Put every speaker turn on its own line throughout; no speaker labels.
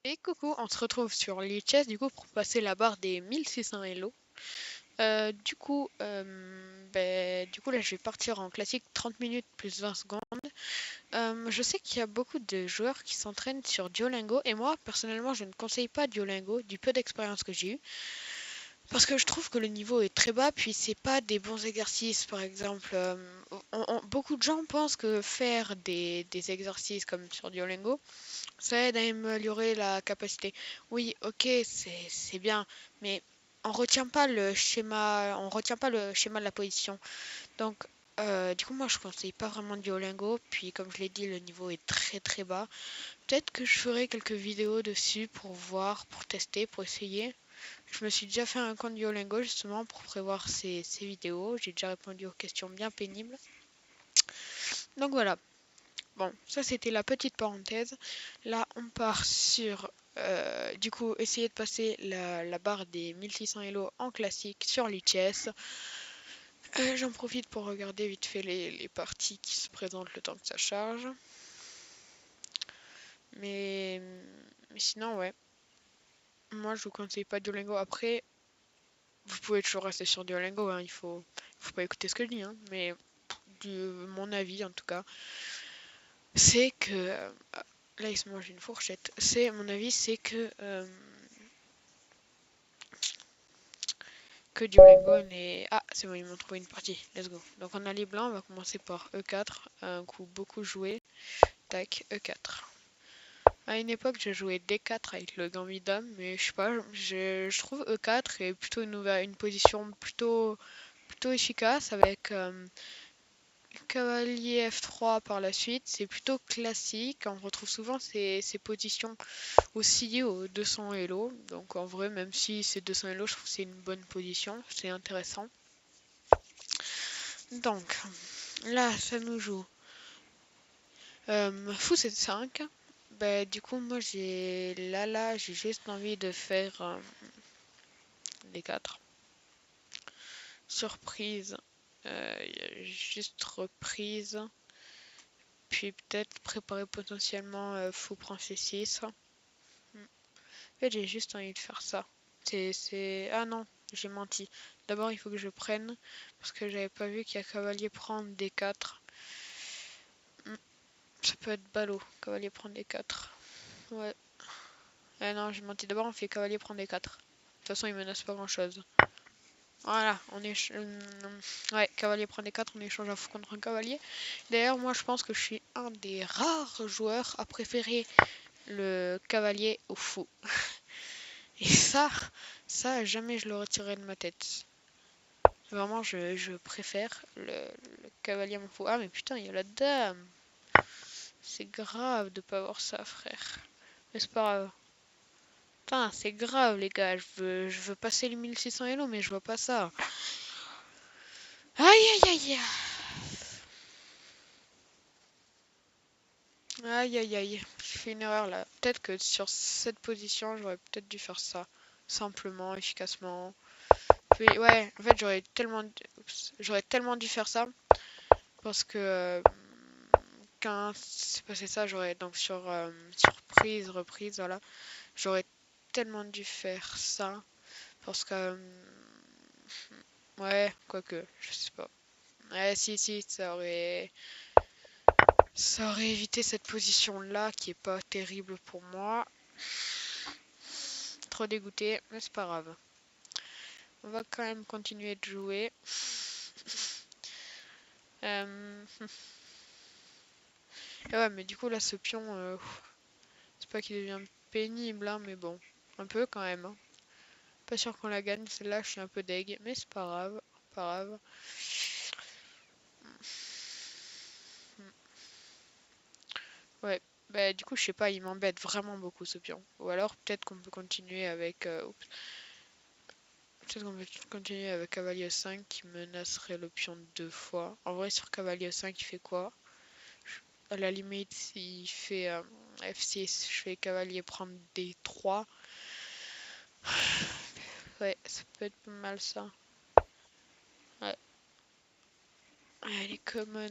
Et coucou, on se retrouve sur Lichess du coup pour passer la barre des 1600 Elo. Du coup là je vais partir en classique 30 minutes plus 20 secondes. Je sais qu'il y a beaucoup de joueurs qui s'entraînent sur Duolingo et moi personnellement je ne conseille pas Duolingo du peu d'expérience que j'ai eu parce que je trouve que le niveau est très bas puis c'est pas des bons exercices par exemple. Beaucoup de gens pensent que faire des exercices comme sur Duolingo ça aide à améliorer la capacité. Oui, ok, c'est bien, mais on retient pas le schéma de la position. Donc, du coup, moi, je conseille pas vraiment Duolingo. Puis, comme je l'ai dit, le niveau est très très bas. Peut-être que je ferai quelques vidéos dessus pour voir, pour tester, pour essayer. Je me suis déjà fait un compte Duolingo justement pour prévoir ces vidéos. J'ai déjà répondu aux questions bien pénibles. Donc voilà. Bon, ça c'était la petite parenthèse. Là, on part sur, du coup, essayer de passer la barre des 1600 Elo en classique sur l'ITS. J'en profite pour regarder vite fait les parties qui se présentent le temps que ça charge. Mais, mais sinon, ouais. Moi, je vous conseille pas Duolingo. Après, vous pouvez toujours rester sur Duolingo, hein. Faut pas écouter ce que je dis, hein. Mais mon avis, en tout cas, c'est que là, il se mange une fourchette. Mon avis, c'est que Duolingo n'est... Ah, c'est bon, ils m'ont trouvé une partie. Let's go. Donc on a les blancs, on va commencer par E4. Un coup beaucoup joué. Tac, E4. À une époque, j'ai joué D4 avec le gambit dame, mais je sais pas, je trouve E4 est plutôt une position plutôt efficace avec cavalier F3 par la suite. C'est plutôt classique. On retrouve souvent ces positions aussi au 200 Elo. Donc en vrai, même si c'est 200 Elo, je trouve que c'est une bonne position. C'est intéressant. Donc, là, ça nous joue fou c'est 5. Bah, du coup, moi, j'ai juste envie de faire les 4. Surprise, juste reprise. Puis peut-être préparer potentiellement fou prend C6. En fait, j'ai juste envie de faire ça. Ah non, j'ai menti. D'abord, il faut que je prenne. Parce que j'avais pas vu qu'il y a cavalier prendre D4. Ça peut être ballot, cavalier prendre D4. Ouais. Ah non, j'ai menti. D'abord, on fait cavalier prendre D4. De toute façon, il menace pas grand chose. Voilà, ouais, cavalier prend D4, on échange un fou contre un cavalier. D'ailleurs, moi je pense que je suis un des rares joueurs à préférer le cavalier au fou. Et ça jamais je le retirerai de ma tête. Vraiment, je préfère le cavalier à mon fou. Ah, mais putain, il y a la dame. C'est grave de pas avoir ça, frère. Mais c'est pas grave. Putain, c'est grave, les gars. Je veux passer les 1600 Elo, mais je vois pas ça. Aïe, aïe, aïe. Aïe, aïe, aïe. J'ai fait une erreur là. Peut-être que sur cette position, j'aurais peut-être dû faire ça. Simplement, efficacement. Puis, ouais, en fait, j'aurais tellement dû faire ça. Parce que quand c'est passé ça, j'aurais donc surprise, reprise, voilà. J'aurais tellement dû faire ça. Parce que, ouais, quoique, je sais pas. Ouais, si, ça aurait évité cette position-là qui est pas terrible pour moi. Trop dégoûté, mais c'est pas grave. On va quand même continuer de jouer. Euh... Et ouais, mais du coup, là, ce pion, c'est pas qu'il devient pénible, hein, mais bon. Un peu quand même. Hein. Pas sûr qu'on la gagne, celle-là, je suis un peu deg, mais c'est pas grave. Pas grave. Ouais, bah du coup, je sais pas, il m'embête vraiment beaucoup ce pion. Ou alors, peut-être qu'on peut continuer avec... Peut-être qu'on peut continuer avec cavalier 5 qui menacerait le pion 2 fois. En vrai, sur cavalier 5, il fait quoi? À la limite, s'il fait F6, je fais cavalier prendre D3. Ouais, ça peut être pas mal ça. Ouais, elle est common.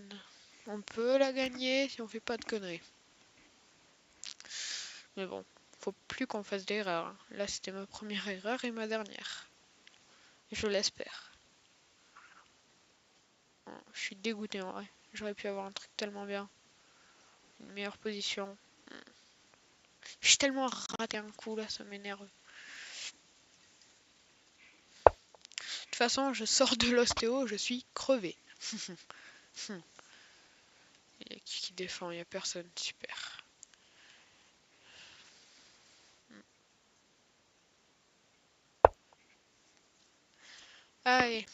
On peut la gagner si on fait pas de conneries. Mais bon. faut plus qu'on fasse d'erreurs. Là, c'était ma première erreur et ma dernière. Je l'espère. Je suis dégoûté en vrai. J'aurais pu avoir un truc tellement bien. Une meilleure position. J'ai tellement raté un coup là, ça m'énerve. De toute façon, je sors de l'ostéo, je suis crevé. Il y a qui défend, il n'y a personne. Super. Allez.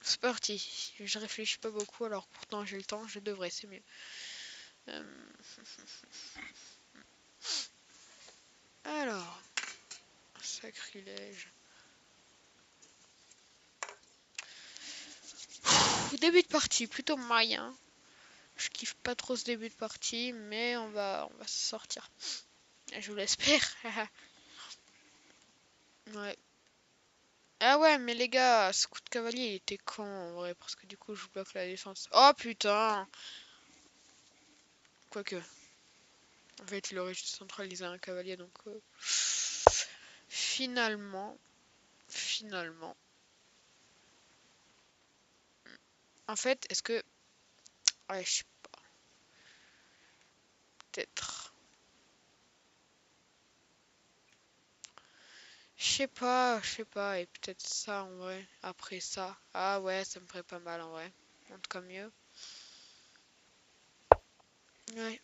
C'est parti. Je réfléchis pas beaucoup, alors pourtant j'ai le temps, je devrais, c'est mieux. Alors, sacrilège. Début de partie, plutôt moyen. Je kiffe pas trop ce début de partie, mais on va se sortir. Je vous l'espère. Ouais. Ah ouais, mais les gars, ce coup de cavalier il était con en vrai, parce que du coup je bloque la défense. Oh putain! Quoique. En fait, il aurait juste centralisé un cavalier, donc finalement. En fait, est-ce que. Ouais, je sais pas. Peut-être. Je sais pas, et peut-être ça en vrai. Après ça. Ah ouais, ça me ferait pas mal en vrai. En tout cas mieux. Ouais.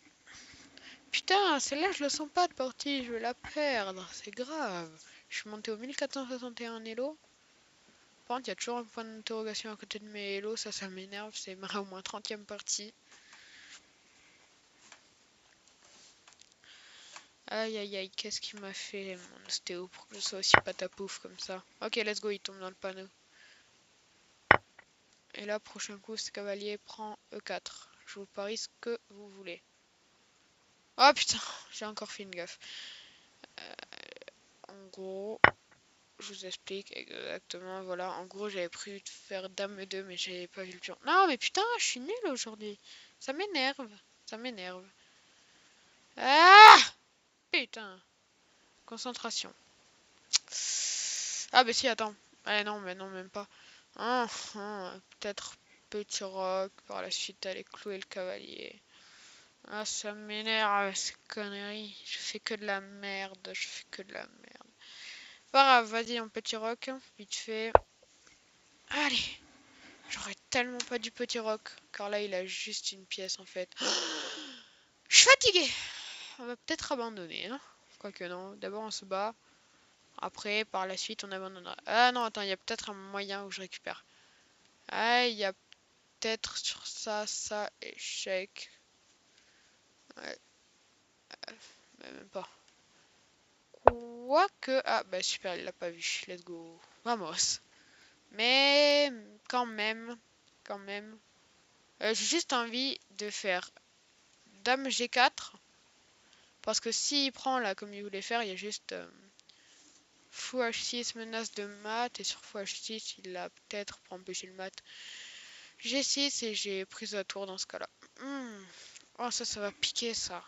Putain, celle-là je le sens pas de partie, je vais la perdre, c'est grave. Je suis monté au 1461 Elo. Par contre, il y a toujours un point d'interrogation à côté de mes Elo, ça m'énerve, c'est au moins 30e partie. Aïe aïe aïe, qu'est-ce qu'il m'a fait mon ostéo pour que je sois aussi patapouf comme ça. Ok, let's go, il tombe dans le panneau. Et là, prochain coup, ce cavalier prend E4. Je vous parie ce que vous voulez. Oh putain, j'ai encore fait une gaffe. En gros, je vous explique exactement. Voilà, en gros, j'avais prévu de faire dame E2, mais j'avais pas vu le pion. Non, mais putain, je suis nulle aujourd'hui. Ça m'énerve. Ça m'énerve. Ah putain. Concentration. Ah, bah si, attends. Ah non, mais non, même pas. Peut-être petit roc. Par la suite, aller clouer le cavalier. Ah, ça m'énerve, ces conneries. Je fais que de la merde. Je fais que de la merde. Pas grave, vas-y, un petit roc. Vite fait. Allez. J'aurais tellement pas du petit roc. Car là, il a juste une pièce, en fait. Je suis fatiguée. On va peut-être abandonner, hein. Quoique non. D'abord, on se bat. Après, par la suite, on abandonnera. Ah non, attends, il y a peut-être un moyen où je récupère. Ah, il y a peut-être sur ça, échec. Ouais, mais même pas. Quoique. Ah, bah super, il l'a pas vu. Let's go. Vamos. Mais quand même. J'ai juste envie de faire Dame G4. Parce que s'il prend là, comme il voulait faire, il y a juste Fou H6, menace de mat. Et sur Fou H6, il l'a peut-être pour empêcher le mat. G6 et j'ai prise à tour dans ce cas-là. Oh, ça va piquer ça.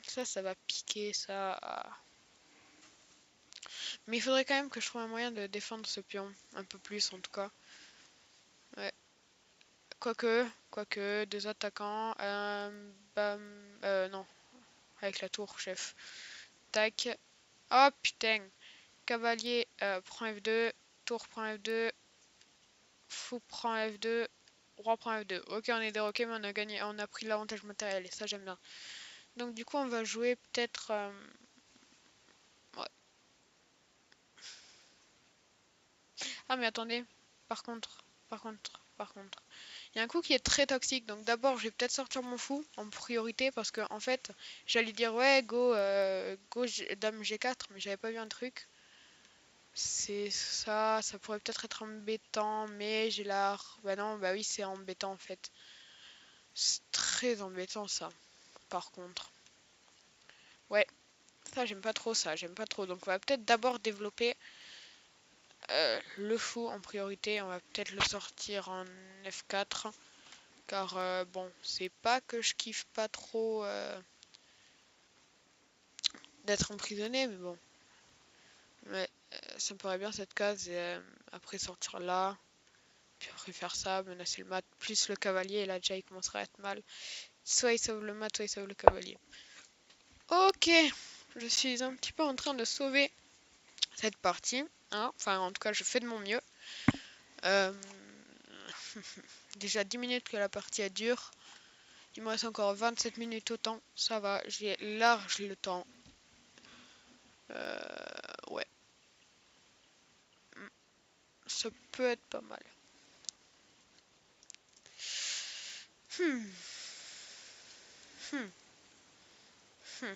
Ça va piquer ça. Mais il faudrait quand même que je trouve un moyen de défendre ce pion. Un peu plus en tout cas. Ouais. Quoique, deux attaquants. Bam. Non. Avec la tour, chef. Tac. Oh putain. Cavalier prend F2. Tour prend F2. Fou prend F2. Roi prend F2. Ok, on est déroqué, mais on a gagné. On a pris l'avantage matériel et ça, j'aime bien. Donc, du coup, on va jouer peut-être. Ouais. Ah, mais attendez. Par contre. Il y a un coup qui est très toxique. Donc, d'abord, je vais peut-être sortir mon fou en priorité parce que, en fait, j'allais dire ouais, go Dame G4, mais j'avais pas vu un truc. C'est ça, ça pourrait peut-être être embêtant, mais j'ai l'art. Bah non, bah oui, c'est embêtant en fait. C'est très embêtant ça, par contre. Ouais, ça j'aime pas trop ça, j'aime pas trop. Donc on va peut-être d'abord développer le fou en priorité. On va peut-être le sortir en F4. Car bon, c'est pas que je kiffe pas trop d'être emprisonné, mais bon. Ouais, ça me paraît bien cette case. Et, après sortir là, puis après faire ça, menacer le mat, plus le cavalier, et là déjà il commencera à être mal. Soit il sauve le mat, soit il sauve le cavalier. Ok, je suis un petit peu en train de sauver cette partie. Hein. Enfin, en tout cas, je fais de mon mieux. Déjà 10 minutes que la partie elle dure. Il me reste encore 27 minutes au temps. Ça va, j'ai large le temps. Ouais. Ça peut être pas mal. Hmm. Hmm. Hmm.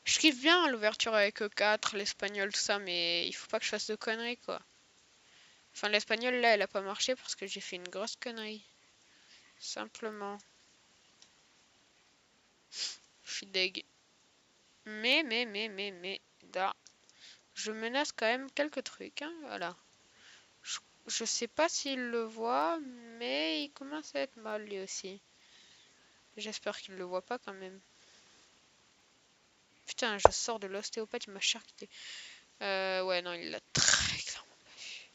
Je kiffe bien l'ouverture avec E4, l'espagnol, tout ça, mais il faut pas que je fasse de conneries, quoi. Enfin, l'espagnol, là, elle a pas marché parce que j'ai fait une grosse connerie. Simplement. Je suis deg. Mais, là, je menace quand même quelques trucs, hein, voilà. Je sais pas s'il le voit, mais il commence à être mal, lui aussi. J'espère qu'il le voit pas, quand même. Putain, je sors de l'ostéopathe, il m'a charcuté. Ouais, non, il l'a très clairement pas vu.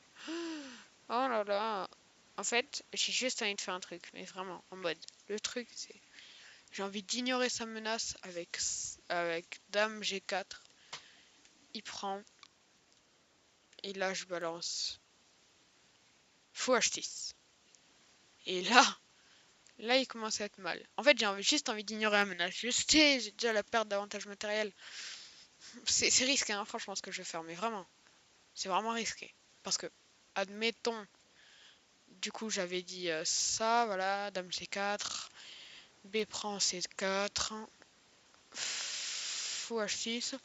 Oh là là. En fait, j'ai juste envie de faire un truc, mais vraiment, en mode, le truc, c'est... J'ai envie d'ignorer sa menace avec Dame G4. Il prend. Et là, je balance. Fou H6. Et là, il commence à être mal. En fait, juste envie d'ignorer la menace. Je sais, j'ai déjà la perte d'avantage matériel. C'est risqué, hein, franchement, ce que je vais faire, mais vraiment. C'est vraiment risqué. Parce que, admettons, du coup, j'avais dit ça, voilà, Dame C4, B prend C4, Fou H6.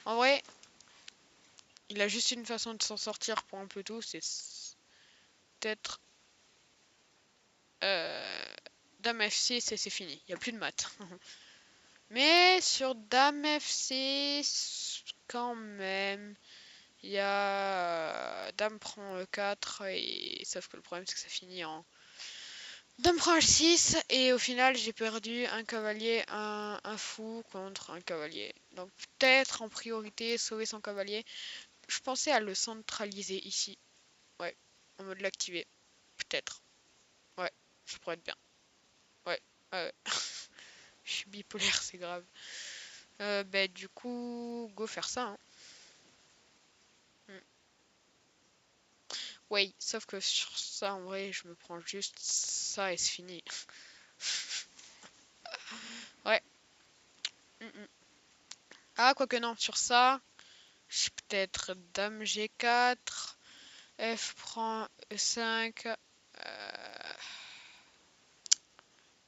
En vrai, il a juste une façon de s'en sortir pour un peu tout, c'est peut-être Dame F6 et c'est fini, il n'y a plus de maths. Mais sur Dame F6, quand même, il y a Dame prend E4, et sauf que le problème c'est que ça finit en Dame prend H6, et au final j'ai perdu un cavalier, un fou contre un cavalier. Donc peut-être en priorité sauver son cavalier. Je pensais à le centraliser ici. Ouais, en mode l'activer. Peut-être. Ouais, ça pourrait être bien. Ouais, ouais. Je suis bipolaire, c'est grave. Bah, du coup, go faire ça. Hein. Mm. Ouais, sauf que sur ça, en vrai, je me prends juste ça et c'est fini. Ouais. Mm, mm. Ah, quoique non, sur ça, j'ai peut-être Dame G4, F prend E5.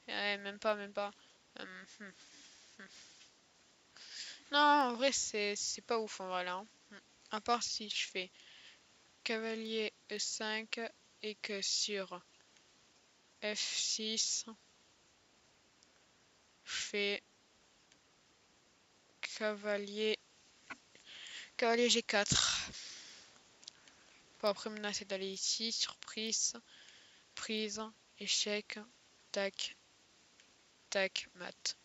Ouais, même pas, même pas. Hmm. Non, en vrai, c'est pas ouf en vrai là. Hein. À part si je fais cavalier E5 et que sur F6, je fais cavalier, cavalier G4. Pour après menacer d'aller ici, surprise, prise, échec, tac, tac, mat.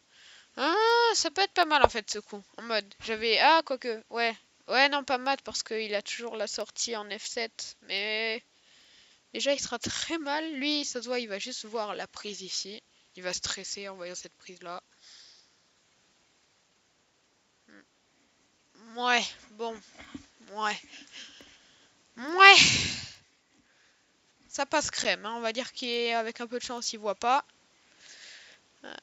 Ah, ça peut être pas mal en fait ce coup. En mode, j'avais... Ah, quoique, ouais. Ouais, non, pas mat parce qu'il a toujours la sortie en F7. Mais déjà, il sera très mal. Lui, ça se voit, il va juste voir la prise ici. Il va stresser en voyant cette prise-là. Ouais, bon, ouais. Ouais, ça passe crème. Hein. On va dire qu'avec un peu de chance, il voit pas. Euh,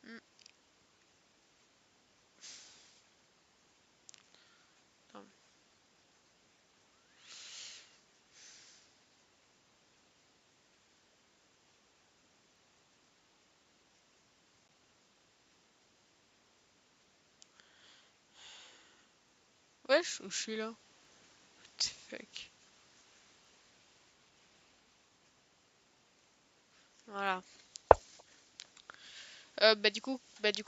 hmm, attends. Ouais, je suis là. What the fuck. Voilà. Bah du coup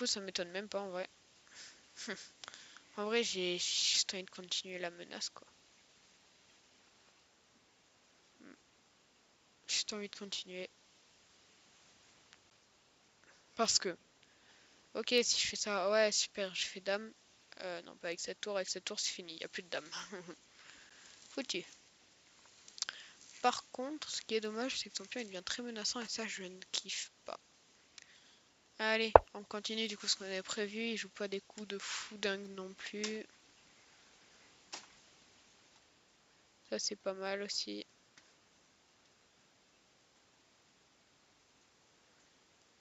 ça m'étonne même pas en vrai. En vrai j'ai juste envie de continuer la menace quoi. J'ai juste envie de continuer. Parce que, ok, si je fais ça, ouais, super, je fais dame. Non, pas avec cette tour c'est fini, il n'y a plus de dame. Foutu. Par contre, ce qui est dommage, c'est que son pion il devient très menaçant et ça je ne kiffe pas. Allez, on continue du coup ce qu'on avait prévu, il joue pas des coups de fou dingue non plus. Ça c'est pas mal aussi.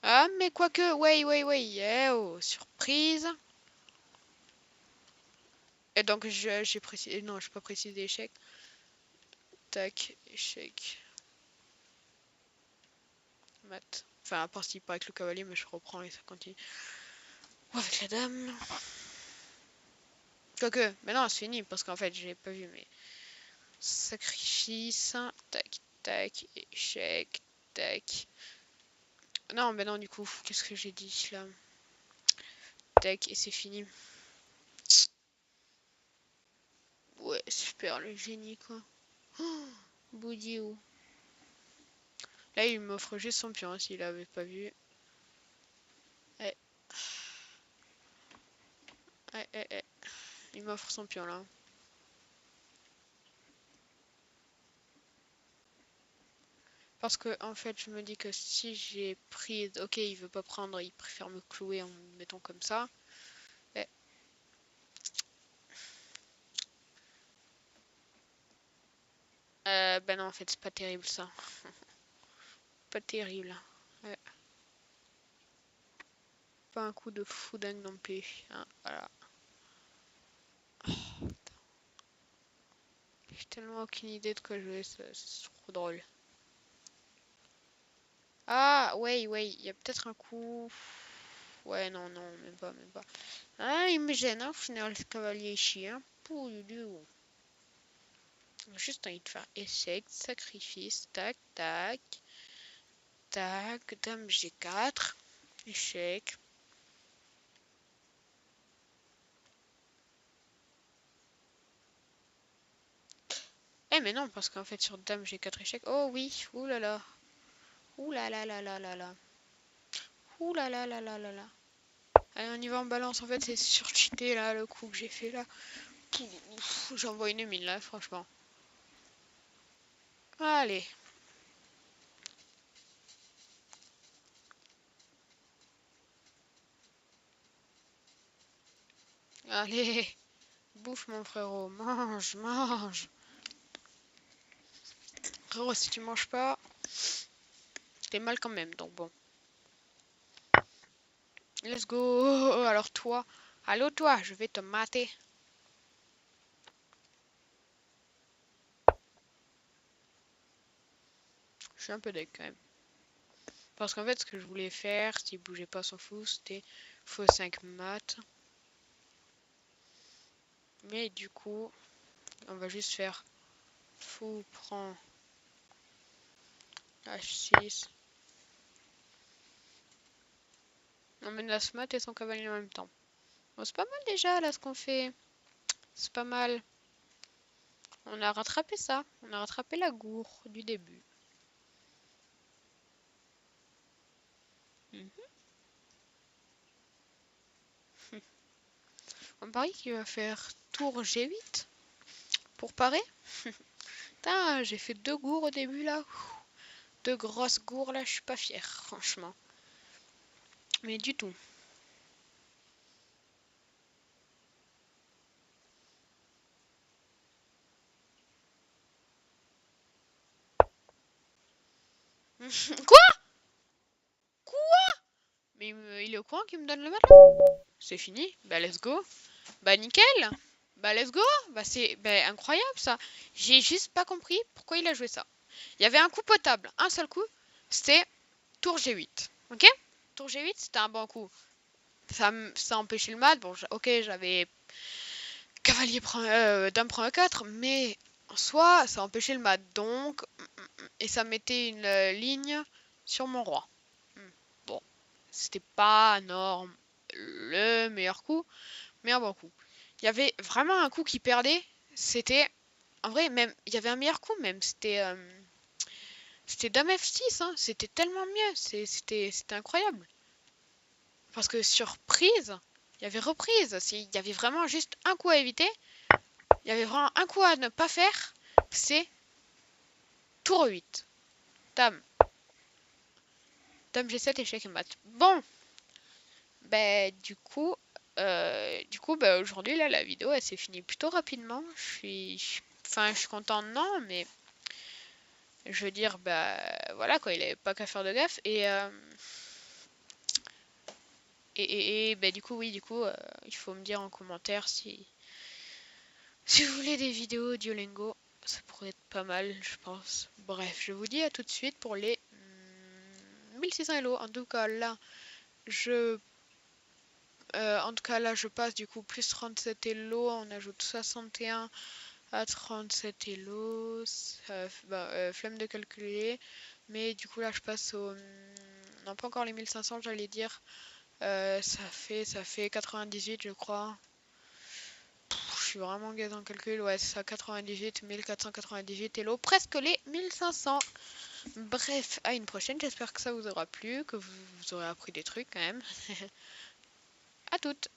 Ah mais quoique, ouais, oh, surprise. Et donc j'ai précisé, non j'ai pas précisé échec. Tac, échec. Mat. Enfin à part s'il part avec le cavalier mais je reprends et ça continue. Ou avec la dame. Quoique, mais non c'est fini parce qu'en fait j'ai pas vu mais... Sacrifice, tac, tac, échec, tac. Non mais non du coup, qu'est-ce que j'ai dit là? Tac, et c'est fini. Ouais, super, le génie quoi. Oh, Boudiou. Là, il m'offre juste son pion, s'il avait pas vu. Eh, eh. Il m'offre son pion là. Parce que en fait, je me dis que si j'ai pris... Ok, il veut pas prendre, il préfère me clouer en me mettant comme ça. Eh. Ben non, en fait, c'est pas terrible ça. Pas terrible. Ouais. Pas un coup de fou dingue non plus. Hein, voilà. J'ai tellement aucune idée de quoi jouer, c'est trop drôle. Ah, ouais, il y a peut-être un coup. Ouais, non, même pas. Ah, il me gêne, hein, au final, ce cavalier chien. Pouloulou. Juste envie de faire échec, sacrifice, tac, tac, tac, dame G4, échec. Eh, mais non, parce qu'en fait, sur dame G4 échec. Oh oui, oulala. Oulala là là là là. Oulala là là là là. Allez, on y va en balance. En fait, c'est surcheaté là, le coup que j'ai fait là. J'envoie une mine là, franchement. Allez. Allez. Bouffe, mon frérot. Mange. Frérot, si tu manges pas, t'es mal quand même. Donc bon. Let's go. Alors toi. Allô toi, je vais te mater. Je suis un peu deck quand même. Parce qu'en fait, ce que je voulais faire, s'il bougeait pas, s'en fout, c'était faux 5 mat. Mais du coup, on va juste faire fou prend H6. On menace mat et son cavalier en même temps. Bon, c'est pas mal déjà là ce qu'on fait. C'est pas mal. On a rattrapé ça. On a rattrapé la gourde du début. Mhm. On parie qu'il va faire tour G8 pour parer. Putain, j'ai fait 2 gourds au début là. 2 grosses gourds là, je suis pas fière, franchement. Mais du tout. Quoi? Mais il est au courant qu'il me donne le mat là? C'est fini? Bah let's go. Bah nickel. Bah let's go. Bah c'est incroyable ça. J'ai juste pas compris pourquoi il a joué ça. Il y avait un coup potable, un seul coup. C'était tour G8. Ok? Tour G8 c'était un bon coup. Ça empêchait le mat. Bon ok j'avais cavalier prend, dame prend E4. Mais en soi ça empêchait le mat. Donc et ça mettait une ligne sur mon roi. Bon, c'était pas le meilleur coup, mais un bon coup. Il y avait vraiment un coup qui perdait, c'était... En vrai, même, il y avait un meilleur coup même, c'était Dame F6, hein. C'était tellement mieux, c'était incroyable. Parce que sur prise, il y avait reprise, il y avait vraiment juste un coup à éviter, il y avait vraiment un coup à ne pas faire, c'est tour 8. Dame. Dame G7, échec et mat. Bon, ben du coup, aujourd'hui là, la vidéo elle s'est finie plutôt rapidement. Enfin, je suis contente, non, mais je veux dire, bah voilà quoi, il avait pas qu'à faire de gaffe et bah, du coup, oui, il faut me dire en commentaire si vous voulez des vidéos Duolingo, ça pourrait être pas mal, je pense. Bref, je vous dis à tout de suite pour les 1600 Elo. En tout cas, là, je passe du coup plus 37 Elo, on ajoute 61 à 37 Elo, flemme de calculer, mais du coup là je passe au... non, pas encore les 1500, j'allais dire. Ça fait 98, je crois. Je suis vraiment gaze en calcul. Ouais, c'est ça, 98, 1498 Elo, presque les 1500. Bref, à une prochaine. J'espère que ça vous aura plu, que vous aurez appris des trucs quand même. À toutes.